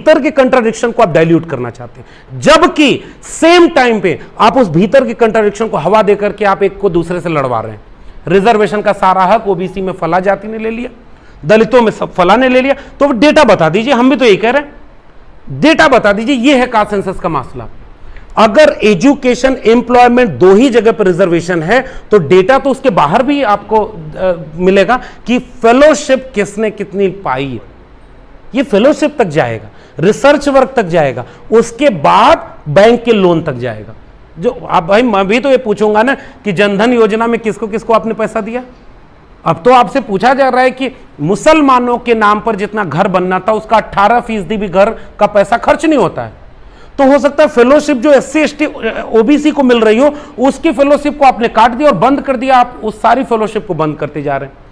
भीतर के कंट्राडिक्शन को आप डाइल्यूट करना चाहते हैं, जबकि सेम टाइम पे आप उस भीतर के कंट्राडिक्शन को हवा देकर के आप एक को दूसरे से लड़वा रहे हैं। रिजर्वेशन का सारा हक ओबीसी में फला जाति ने ले लिया, दलितों में सब फला ने ले लिया। तो डेटा बता दीजिए, हम भी तो यही कह रहे हैं, डेटा बता दीजिए। ये है कास्ट सेंसस का मसला। अगर एजुकेशन एम्प्लॉयमेंट दो ही जगह पर रिजर्वेशन है तो डेटा तो उसके बाहर भी आपको मिलेगा कि फेलोशिप किसने कितनी पाई है। ये फेलोशिप तक जाएगा, रिसर्च वर्क तक जाएगा, उसके बाद बैंक के लोन तक जाएगा। जो आप भाई, मैं भी तो ये पूछूंगा ना कि जनधन योजना में किसको किसको आपने पैसा दिया। अब तो आपसे पूछा जा रहा है कि मुसलमानों के नाम पर जितना घर बनना था उसका 18% भी घर का पैसा खर्च नहीं होता है। तो हो सकता है फेलोशिप जो SC ST OBC को मिल रही हो उसकी फेलोशिप को आपने काट दिया और बंद कर दिया, आप उस सारी फेलोशिप को बंद करते जा रहे हैं।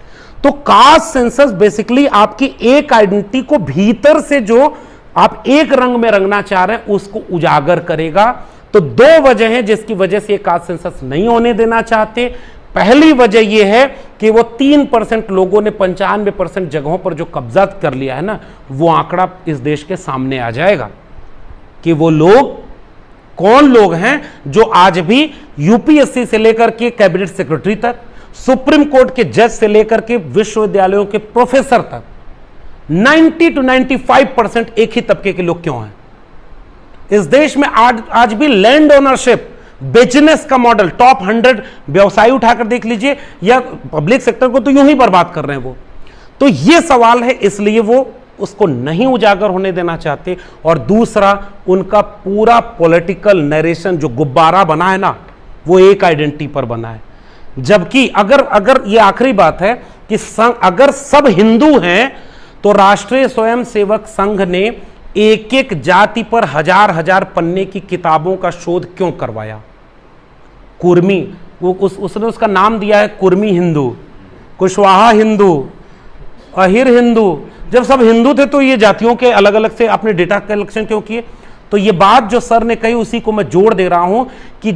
तो कास्ट सेंसस बेसिकली आपकी एक आइडेंटिटी को भीतर से जो आप एक रंग में रंगना चाह रहे हैं उसको उजागर करेगा। तो दो वजह हैं जिसकी वजह से कास्ट सेंसस नहीं होने देना चाहते। पहली वजह यह है कि वो 3% लोगों ने 95% जगहों पर जो कब्जा कर लिया है ना, वो आंकड़ा इस देश के सामने आ जाएगा कि वो लोग कौन लोग हैं जो आज भी यूपीएससी से लेकर के कैबिनेट सेक्रेटरी तक, सुप्रीम कोर्ट के जज से लेकर के विश्वविद्यालयों के प्रोफेसर तक 90 to 95% एक ही तबके के लोग क्यों हैं इस देश में। आज भी लैंड ओनरशिप बिजनेस का मॉडल, टॉप 100 व्यवसाय उठाकर देख लीजिए, या पब्लिक सेक्टर को तो यूं ही बर्बाद कर रहे हैं वो। तो ये सवाल है, इसलिए वो उसको नहीं उजागर होने देना चाहते। और दूसरा, उनका पूरा पॉलिटिकल नरेशन जो गुब्बारा बना है ना, वो एक आइडेंटिटी पर बना है। जबकि अगर ये आखिरी बात है कि अगर सब हिंदू हैं तो राष्ट्रीय स्वयंसेवक संघ ने एक एक जाति पर हजार पन्ने की किताबों का शोध क्यों करवाया। कुर्मी, उसने उसका नाम दिया है कुर्मी हिंदू, कुशवाहा हिंदू, अहिर हिंदू। जब सब हिंदू थे तो ये जातियों के अलग अलग से आपने डेटा कलेक्शन क्यों किए। तो ये बात जो सर ने कही उसी को मैं जोड़ दे रहा हूं कि